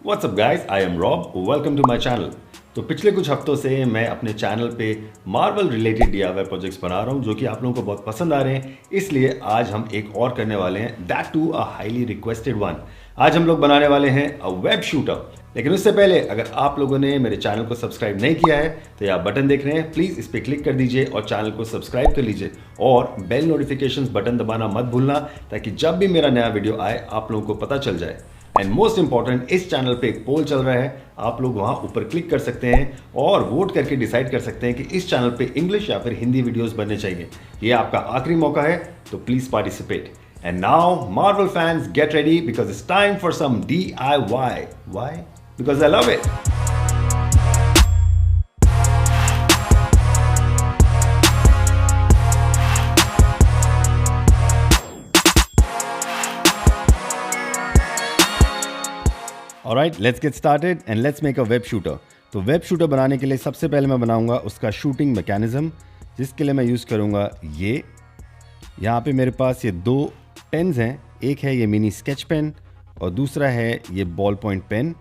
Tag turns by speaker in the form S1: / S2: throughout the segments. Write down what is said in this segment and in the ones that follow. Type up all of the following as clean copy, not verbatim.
S1: What's up guys, I am Rob, welcome to my channel। तो पिछले कुछ हफ्तों से मैं अपने चैनल पे मार्वल रिलेटेड DIY प्रोजेक्ट्स बना रहा हूँ जो कि आप लोगों को बहुत पसंद आ रहे हैं, इसलिए आज हम एक और करने वाले हैं, that to a highly requested one. आज हम लोग बनाने वाले हैं अ वेब शूटर। लेकिन उससे पहले अगर आप लोगों ने मेरे चैनल को सब्सक्राइब नहीं किया है तो ये आप बटन देख रहे हैं, प्लीज़ इस पर क्लिक कर दीजिए और चैनल को सब्सक्राइब कर लीजिए और बेल नोटिफिकेशंस बटन दबाना मत भूलना ताकि जब भी मेरा नया वीडियो आए आप लोगों को पता चल जाए। एंड मोस्ट इंपॉर्टेंट, इस चैनल पे एक पोल चल रहा है, आप लोग वहां ऊपर क्लिक कर सकते हैं और वोट करके डिसाइड कर सकते हैं कि इस चैनल पे इंग्लिश या फिर हिंदी वीडियोस बनने चाहिए। ये आपका आखिरी मौका है, तो please participate. And now Marvel fans get ready because it's time for some DIY। Why? Because I love it. Alright, let's get started and let's make a web shooter. तो वेब शूटर बनाने के लिए सबसे पहले मैं बनाऊंगा उसका shooting mechanism, जिसके लिए मैं यूज़ करूंगा ये। यहाँ पे मेरे पास ये दो पेन्स हैं, एक है ये मिनी स्केच पेन और दूसरा है ये बॉल पॉइंट पेन।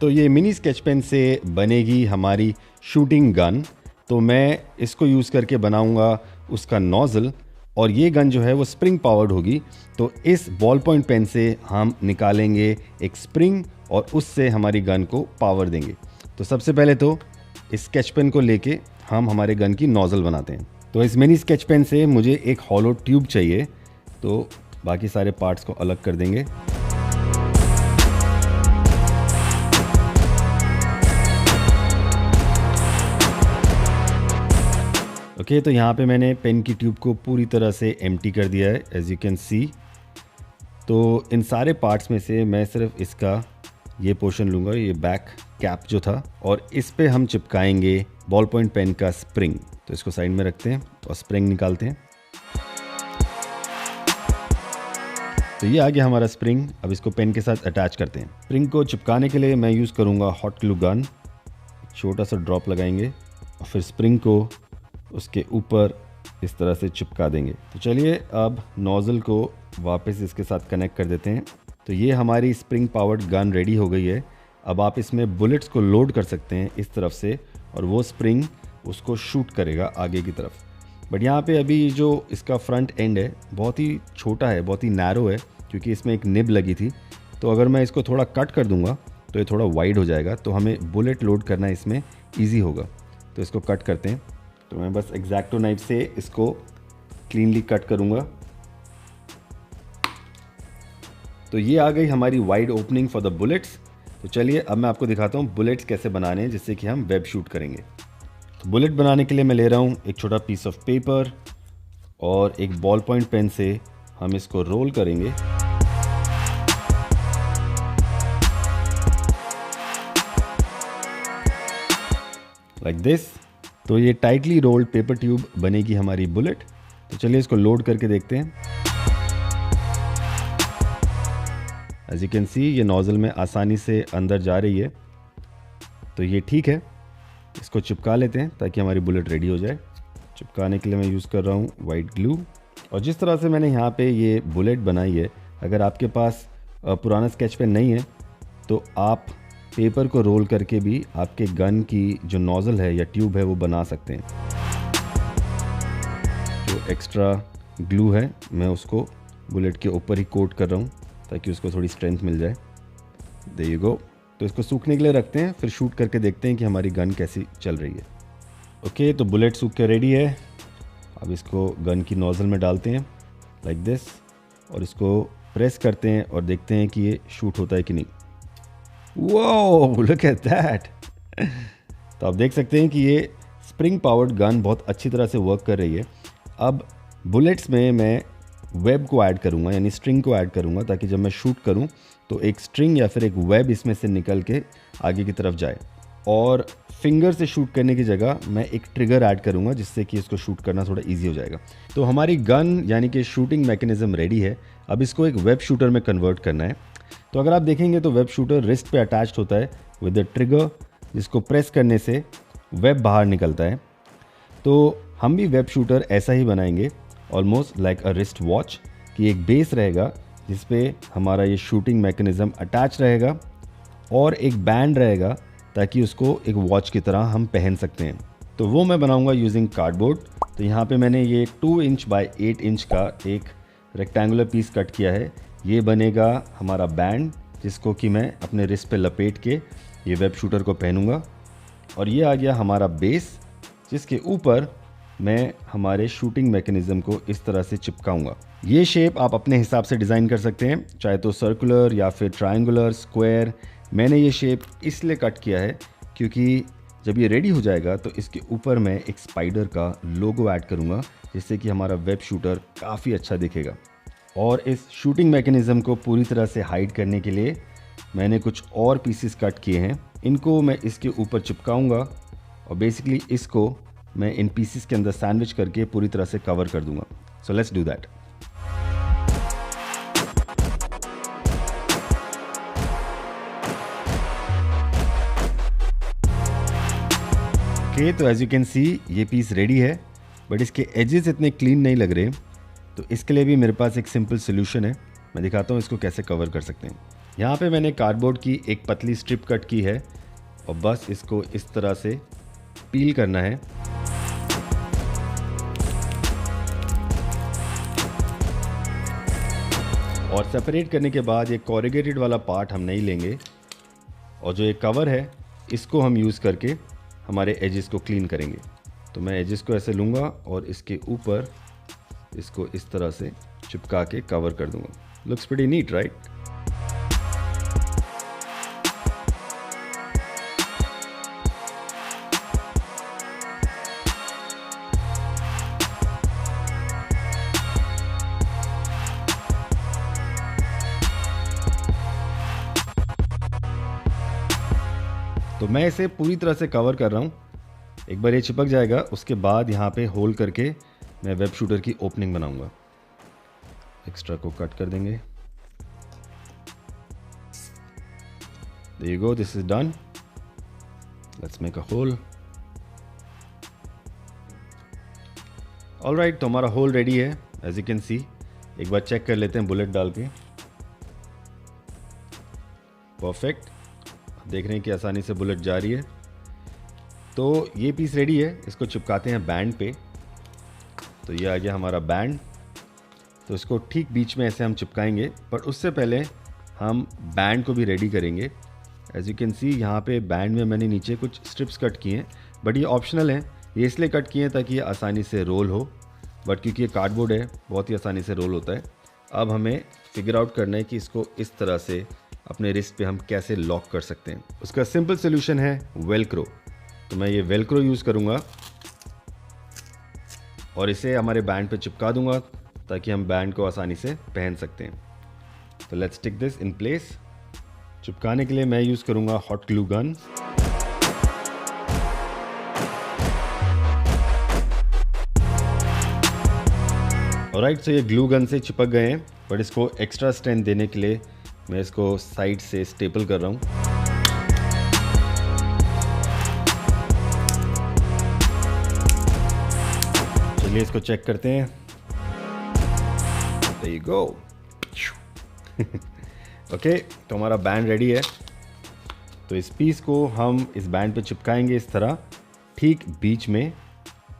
S1: तो ये मिनी स्केच पेन से बनेगी हमारी शूटिंग गन। तो मैं इसको यूज़ करके बनाऊंगा उसका नोज़ल, और ये गन जो है वो स्प्रिंग पावर्ड होगी। तो इस बॉल पॉइंट पेन से हम निकालेंगे एक स्प्रिंग और उससे हमारी गन को पावर देंगे। तो सबसे पहले तो इस स्केच पेन को लेके हम हमारे गन की नोज़ल बनाते हैं। तो इस मिनी स्केच पेन से मुझे एक हॉलो ट्यूब चाहिए, तो बाकी सारे पार्ट्स को अलग कर देंगे। ओके, तो यहाँ पे मैंने पेन की ट्यूब को पूरी तरह से एम्प्टी कर दिया है, एज यू कैन सी। तो इन सारे पार्ट्स में से मैं सिर्फ इसका ये पोर्शन लूँगा, ये बैक कैप जो था, और इस पे हम चिपकाएंगे बॉल पॉइंट पेन का स्प्रिंग। तो इसको साइड में रखते हैं और स्प्रिंग निकालते हैं। तो ये आ गया हमारा स्प्रिंग। अब इसको पेन के साथ अटैच करते हैं। स्प्रिंग को चिपकाने के लिए मैं यूज़ करूँगा हॉट ग्लू गन। छोटा सा ड्रॉप लगाएंगे और फिर स्प्रिंग को उसके ऊपर इस तरह से चिपका देंगे। तो चलिए अब नोज़ल को वापस इसके साथ कनेक्ट कर देते हैं। तो ये हमारी स्प्रिंग पावर्ड गन रेडी हो गई है। अब आप इसमें बुलेट्स को लोड कर सकते हैं इस तरफ से, और वो स्प्रिंग उसको शूट करेगा आगे की तरफ। बट यहाँ पे अभी जो इसका फ्रंट एंड है बहुत ही छोटा है, बहुत ही नैरो है, क्योंकि इसमें एक निब लगी थी। तो अगर मैं इसको थोड़ा कट कर दूंगा तो ये थोड़ा वाइड हो जाएगा, तो हमें बुलेट लोड करना इसमें ईजी होगा। तो इसको कट करते हैं। तो मैं बस एक्जैक्टो नाइफ से इसको क्लीनली कट करूँगा। तो ये आ गई हमारी wide opening for the bullets. तो चलिए अब मैं आपको दिखाता हूँ बुलेट्स कैसे बनाने हैं, जिससे कि हम वेब शूट करेंगे। तो बुलेट बनाने के लिए मैं ले रहा हूँ एक छोटा पीस ऑफ पेपर और एक बॉल पॉइंट पेन से हम इसको रोल करेंगे। Like this. तो ये टाइटली रोल्ड पेपर ट्यूब बनेगी हमारी बुलेट। तो चलिए इसको लोड करके देखते हैं। एज यू कैन सी ये नोज़ल में आसानी से अंदर जा रही है, तो ये ठीक है। इसको चिपका लेते हैं ताकि हमारी बुलेट रेडी हो जाए। चिपकाने के लिए मैं यूज़ कर रहा हूँ वाइट ग्लू। और जिस तरह से मैंने यहाँ पे ये बुलेट बनाई है, अगर आपके पास पुराना स्केच पेन नहीं है तो आप पेपर को रोल करके भी आपके गन की जो नोज़ल है या ट्यूब है वो बना सकते हैं। जो एक्स्ट्रा ग्लू है मैं उसको बुलेट के ऊपर ही कोट कर रहा हूँ ताकि उसको थोड़ी स्ट्रेंथ मिल जाए। There you go. तो इसको सूखने के लिए रखते हैं, फिर शूट करके देखते हैं कि हमारी गन कैसी चल रही है। ओके, तो बुलेट सूख के रेडी है। अब इसको गन की नोज़ल में डालते हैं लाइक दिस, और इसको प्रेस करते हैं और देखते हैं कि ये शूट होता है कि नहीं। Whoa, look at that! तो आप देख सकते हैं कि ये स्प्रिंग पावर्ड गन बहुत अच्छी तरह से वर्क कर रही है। अब बुलेट्स में मैं वेब को ऐड करूँगा, यानी स्ट्रिंग को ऐड करूँगा, ताकि जब मैं शूट करूँ तो एक स्ट्रिंग या फिर एक वेब इसमें से निकल के आगे की तरफ जाए। और फिंगर से शूट करने की जगह मैं एक ट्रिगर ऐड करूँगा, जिससे कि इसको शूट करना थोड़ा ईजी हो जाएगा। तो हमारी गन यानी कि शूटिंग मैकेनिज्म रेडी है। अब इसको एक वेब शूटर में कन्वर्ट करना है। तो अगर आप देखेंगे तो वेब शूटर रिस्ट पे अटैच्ड होता है विद द ट्रिगर, जिसको प्रेस करने से वेब बाहर निकलता है। तो हम भी वेब शूटर ऐसा ही बनाएंगे, ऑलमोस्ट लाइक अ रिस्ट वॉच, कि एक बेस रहेगा जिस पे हमारा ये शूटिंग मैकेनिज़्म अटैच रहेगा और एक बैंड रहेगा ताकि उसको एक वॉच की तरह हम पहन सकते हैं। तो वो मैं बनाऊंगा यूजिंग कार्डबोर्ड। तो यहाँ पे मैंने ये 2 इंच बाय 8 इंच का एक रेक्टेंगुलर पीस कट किया है। ये बनेगा हमारा बैंड, जिसको कि मैं अपने रिस्ट पे लपेट के ये वेब शूटर को पहनूंगा। और ये आ गया हमारा बेस, जिसके ऊपर मैं हमारे शूटिंग मैकेनिज़्म को इस तरह से चिपकाऊंगा। ये शेप आप अपने हिसाब से डिज़ाइन कर सकते हैं, चाहे तो सर्कुलर या फिर ट्रायंगुलर, स्क्वायर। मैंने ये शेप इसलिए कट किया है क्योंकि जब ये रेडी हो जाएगा तो इसके ऊपर मैं एक स्पाइडर का लोगो ऐड करूँगा, जिससे कि हमारा वेब शूटर काफ़ी अच्छा दिखेगा। और इस शूटिंग मैकेनिज़्म को पूरी तरह से हाइड करने के लिए मैंने कुछ और पीसेस कट किए हैं। इनको मैं इसके ऊपर चिपकाऊंगा और बेसिकली इसको मैं इन पीसेस के अंदर सैंडविच करके पूरी तरह से कवर कर दूंगा। सो लेट्स डू दैट। ओके, तो एज यू कैन सी ये पीस रेडी है, बट इसके एजेस इतने क्लीन नहीं लग रहे। तो इसके लिए भी मेरे पास एक सिंपल सोल्यूशन है। मैं दिखाता हूँ इसको कैसे कवर कर सकते हैं। यहाँ पे मैंने कार्डबोर्ड की एक पतली स्ट्रिप कट की है और बस इसको इस तरह से पील करना है। और सेपरेट करने के बाद ये कोरिगेटेड वाला पार्ट हम नहीं लेंगे, और जो ये कवर है इसको हम यूज़ करके हमारे एजेस को क्लीन करेंगे। तो मैं एजेस को ऐसे लूँगा और इसके ऊपर इसको इस तरह से चिपका के कवर कर दूँगा। Looks pretty neat, right? तो मैं इसे पूरी तरह से कवर कर रहा हूँ। एक बार ये चिपक जाएगा, उसके बाद यहाँ पे होल करके मैं वेब शूटर की ओपनिंग बनाऊंगा। एक्स्ट्रा को कट कर देंगे। There you go, this is done. Let's make a hole. Alright, तो हमारा होल रेडी है एज यू कैन सी। एक बार चेक कर लेते हैं बुलेट डाल के। परफेक्ट, देख रहे हैं कि आसानी से बुलेट जा रही है। तो ये पीस रेडी है, इसको चिपकाते हैं बैंड पे। तो ये आ गया हमारा बैंड। तो इसको ठीक बीच में ऐसे हम चिपकाएंगे, पर उससे पहले हम बैंड को भी रेडी करेंगे। एज यू कैन सी यहाँ पे बैंड में मैंने नीचे कुछ स्ट्रिप्स कट किए हैं, बट ये ऑप्शनल हैं। ये इसलिए कट किए हैं ताकि ये आसानी से रोल हो, बट क्योंकि ये कार्डबोर्ड है बहुत ही आसानी से रोल होता है। अब हमें फिगर आउट करना है कि इसको इस तरह से अपने रिस्ट पे हम कैसे लॉक कर सकते हैं। उसका सिंपल सोल्यूशन है वेलक्रो। तो मैं ये वेलक्रो यूज़ करूँगा और इसे हमारे बैंड पे चिपका दूंगा ताकि हम बैंड को आसानी से पहन सकते हैं। तो let's stick this in place. चिपकाने के लिए मैं यूज़ करूँगा हॉट ग्लू गन। ऑलराइट, सो ये ग्लू गन से चिपक गए हैं, बट इसको एक्स्ट्रा स्ट्रेंथ देने के लिए मैं इसको साइड से स्टेपल कर रहा हूँ। चलिए इसको चेक करते हैं। There you go. ओके, तो हमारा बैंड रेडी है। तो इस पीस को हम इस बैंड पे चिपकाएंगे इस तरह ठीक बीच में।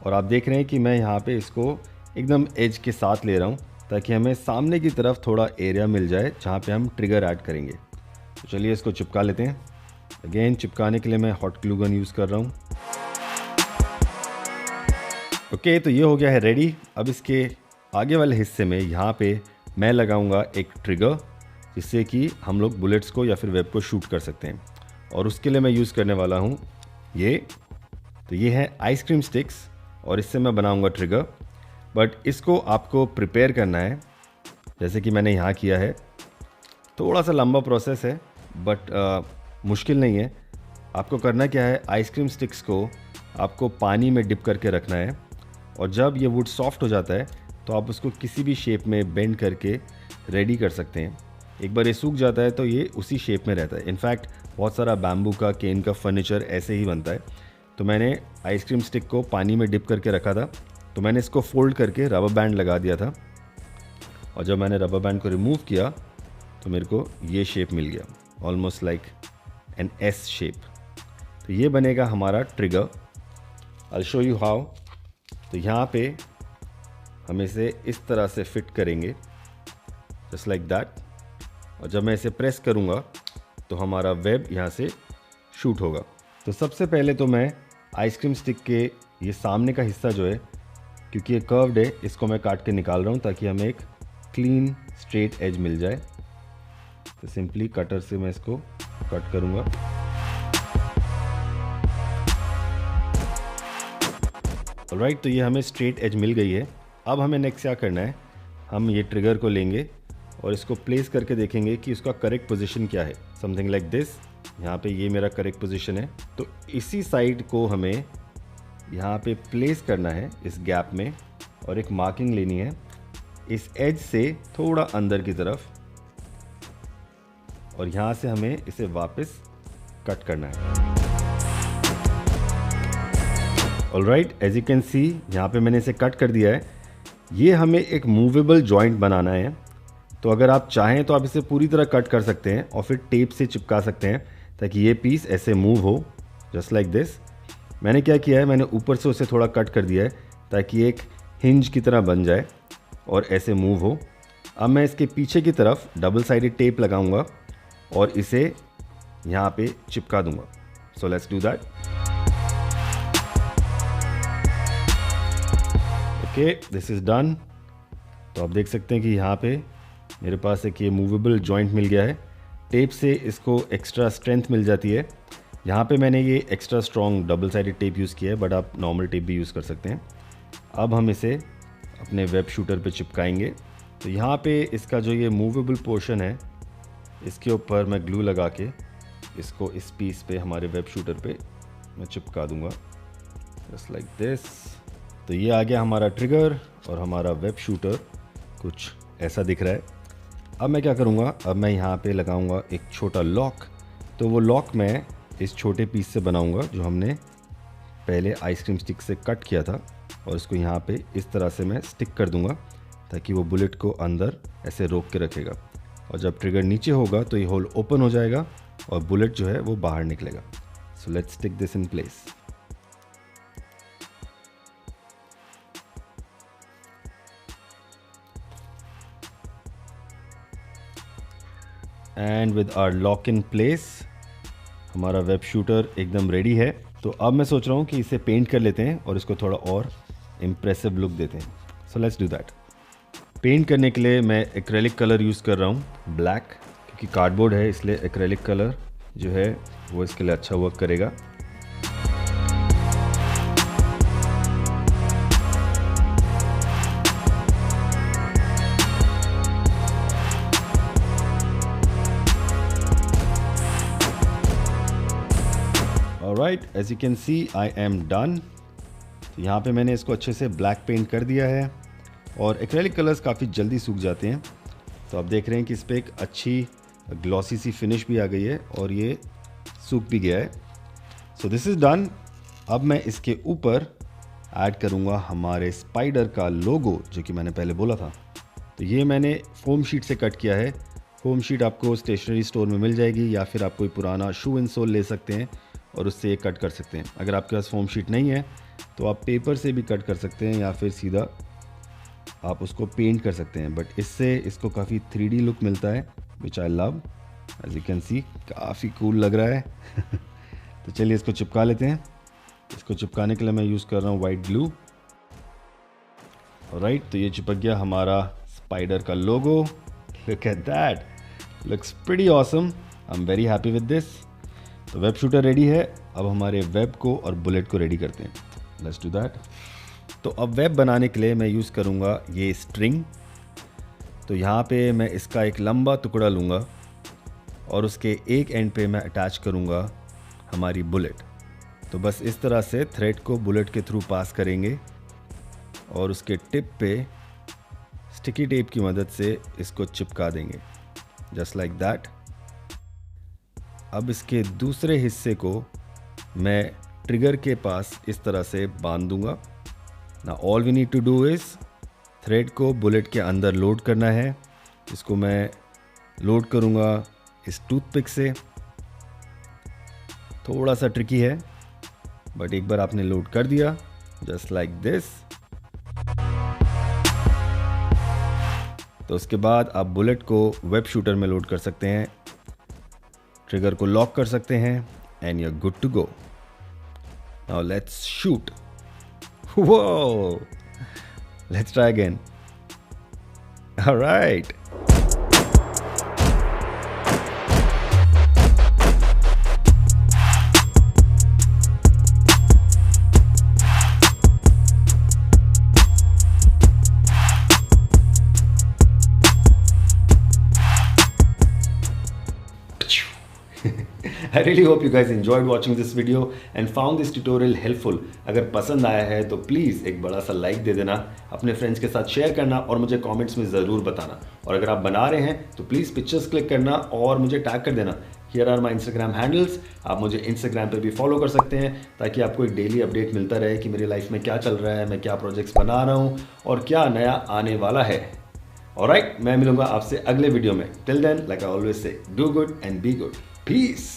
S1: और आप देख रहे हैं कि मैं यहाँ पे इसको एकदम एज के साथ ले रहा हूँ ताकि हमें सामने की तरफ थोड़ा एरिया मिल जाए जहाँ पे हम ट्रिगर ऐड करेंगे। तो चलिए इसको चिपका लेते हैं। अगेन चिपकाने के लिए मैं हॉट ग्लू गन यूज़ कर रहा हूँ। ओके, तो ये हो गया है रेडी। अब इसके आगे वाले हिस्से में यहाँ पे मैं लगाऊंगा एक ट्रिगर, जिससे कि हम लोग बुलेट्स को या फिर वेब को शूट कर सकते हैं। और उसके लिए मैं यूज़ करने वाला हूँ ये। तो ये है आइसक्रीम स्टिक्स और इससे मैं बनाऊंगा ट्रिगर। बट इसको आपको प्रिपेयर करना है जैसे कि मैंने यहाँ किया है। थोड़ा सा लंबा प्रोसेस है, बट मुश्किल नहीं है। आपको करना क्या है, आइसक्रीम स्टिक्स को आपको पानी में डिप करके रखना है, और जब ये वुड सॉफ्ट हो जाता है तो आप उसको किसी भी शेप में बेंड करके रेडी कर सकते हैं। एक बार ये सूख जाता है तो ये उसी शेप में रहता है। इनफैक्ट बहुत सारा बैम्बू का, केन का फर्नीचर ऐसे ही बनता है। तो मैंने आइसक्रीम स्टिक को पानी में डिप करके रखा था, तो मैंने इसको फोल्ड करके रबर बैंड लगा दिया था, और जब मैंने रबर बैंड को रिमूव किया तो मेरे को ये शेप मिल गया, almost like an S shape. तो ये बनेगा हमारा trigger. I show you how. तो यहाँ पे हम इसे इस तरह से फिट करेंगे, जस्ट लाइक दैट। और जब मैं इसे प्रेस करूँगा तो हमारा वेब यहाँ से शूट होगा। तो सबसे पहले तो मैं आइसक्रीम स्टिक के ये सामने का हिस्सा जो है, क्योंकि ये कर्व्ड है, इसको मैं काट के निकाल रहा हूँ ताकि हमें एक क्लीन स्ट्रेट एज मिल जाए। तो सिंपली कटर से मैं इसको कट करूँगा। ऑलराइट, तो ये हमें स्ट्रेट एज मिल गई है। अब हमें नेक्स्ट क्या करना है, हम ये ट्रिगर को लेंगे और इसको प्लेस करके देखेंगे कि उसका करेक्ट पोजीशन क्या है। Something like this. यहाँ पे ये मेरा करेक्ट पोजीशन है। तो इसी साइड को हमें यहाँ पे प्लेस करना है इस गैप में, और एक मार्किंग लेनी है इस एज से थोड़ा अंदर की तरफ, और यहाँ से हमें इसे वापस कट करना है। Alright, as you can see यहाँ पे मैंने इसे कट कर दिया है। ये हमें एक मूवेबल जॉइंट बनाना है। तो अगर आप चाहें तो आप इसे पूरी तरह कट कर सकते हैं और फिर टेप से चिपका सकते हैं ताकि ये पीस ऐसे मूव हो, जस्ट लाइक दिस। मैंने क्या किया है, मैंने ऊपर से उसे थोड़ा कट कर दिया है ताकि एक हिंज की तरह बन जाए और ऐसे मूव हो। अब मैं इसके पीछे की तरफ डबल साइडेड टेप लगाऊंगा और इसे यहाँ पे चिपका दूंगा। सो let's do that. Okay, this is done. तो आप देख सकते हैं कि यहाँ पे मेरे पास एक ये मूवेबल जॉइंट मिल गया है। टेप से इसको एक्स्ट्रा स्ट्रेंथ मिल जाती है। यहाँ पे मैंने ये extra strong double sided tape use किया है, बट आप नॉर्मल टेप भी यूज़ कर सकते हैं। अब हम इसे अपने वेब शूटर पे चिपकाएंगे। तो यहाँ पे इसका जो ये मूवेबल पोर्शन है, इसके ऊपर मैं ग्लू लगा के इसको इस पीस पे हमारे वेब शूटर पे मैं चिपका दूँगा, जस्ट लाइक दिस। तो ये आ गया हमारा ट्रिगर और हमारा वेब शूटर कुछ ऐसा दिख रहा है। अब मैं क्या करूँगा, अब मैं यहाँ पे लगाऊँगा एक छोटा लॉक। तो वो लॉक मैं इस छोटे पीस से बनाऊँगा जो हमने पहले आइसक्रीम स्टिक से कट किया था, और इसको यहाँ पे इस तरह से मैं स्टिक कर दूँगा ताकि वो बुलेट को अंदर ऐसे रोक के रखेगा। और जब ट्रिगर नीचे होगा तो ये होल ओपन हो जाएगा और बुलेट जो है वो बाहर निकलेगा। So let's stick this in place. And with our lock in place हमारा वेब शूटर एकदम रेडी है। तो अब मैं सोच रहा हूँ कि इसे पेंट कर लेते हैं और इसको थोड़ा और इम्प्रेसिव लुक देते हैं। So let's do that. Paint करने के लिए मैं एक्रेलिक कलर यूज़ कर रहा हूँ, ब्लैक, क्योंकि कार्डबोर्ड है इसलिए एक्रेलिक कलर जो है वो इसके लिए अच्छा वर्क करेगा। Alright, as you can see, I am done। तो यहाँ पे मैंने इसको अच्छे से ब्लैक पेंट कर दिया है और एक्रेलिक कलर्स काफ़ी जल्दी सूख जाते हैं। तो आप देख रहे हैं कि इस पर एक अच्छी ग्लॉसी सी फिनिश भी आ गई है और ये सूख भी गया है। So this is done. अब मैं इसके ऊपर ऐड करूँगा हमारे स्पाइडर का लोगो जो कि मैंने पहले बोला था। तो ये मैंने फोम शीट से कट किया है। फोम शीट आपको स्टेशनरी स्टोर में मिल जाएगी या फिर आप कोई पुराना शू एंड सोल ले सकते हैं और उससे ये कट कर सकते हैं। अगर आपके पास फोम शीट नहीं है तो आप पेपर से भी कट कर सकते हैं या फिर सीधा आप उसको पेंट कर सकते हैं, बट इससे इसको काफ़ी 3D लुक मिलता है, which I love. As you can see काफ़ी कूल लग रहा है। तो चलिए इसको चिपका लेते हैं। इसको चिपकाने के लिए मैं यूज़ कर रहा हूँ वाइट ग्लू। ऑलराइट, तो ये चिपक गया हमारा स्पाइडर का logo. Look at that, looks pretty awesome. I am very happy with this. तो वेब शूटर रेडी है। अब हमारे वेब को और बुलेट को रेडी करते हैं। Let's do that. तो अब वेब बनाने के लिए मैं यूज़ करूँगा ये स्ट्रिंग। तो यहाँ पे मैं इसका एक लंबा टुकड़ा लूँगा और उसके एक एंड पे मैं अटैच करूँगा हमारी बुलेट। तो बस इस तरह से थ्रेड को बुलेट के थ्रू पास करेंगे और उसके टिप पे स्टिकी टेप की मदद से इसको चिपका देंगे, जस्ट लाइक दैट। अब इसके दूसरे हिस्से को मैं ट्रिगर के पास इस तरह से बांध दूंगा। ना all we need to do is thread को बुलेट के अंदर लोड करना है। इसको मैं लोड करूंगा इस टूथपिक से थोड़ा सा ट्रिकी है, बट एक बार आपने लोड कर दिया जस्ट लाइक दिस, तो उसके बाद आप बुलेट को वेब शूटर में लोड कर सकते हैं, ट्रिगर को लॉक कर सकते हैं and you are good to go. Now let's shoot. Whoa! Let's try again. All right. I really hope you guys enjoyed watching this video and found this tutorial helpful. अगर पसंद आया है तो please एक बड़ा सा लाइक दे देना, अपने फ्रेंड्स के साथ शेयर करना और मुझे कमेंट्स में ज़रूर बताना। और अगर आप बना रहे हैं तो प्लीज़ पिक्चर्स क्लिक करना और मुझे टैग कर देना। Here are my Instagram handles. आप मुझे इंस्टाग्राम पे भी फॉलो कर सकते हैं ताकि आपको एक डेली अपडेट मिलता रहे कि मेरी लाइफ में क्या चल रहा है, मैं क्या प्रोजेक्ट्स बना रहा हूँ और क्या नया आने वाला है। ऑलराइट, मैं मिलूंगा आपसे अगले वीडियो में। Till then, like I always say, do good and be good. Piece.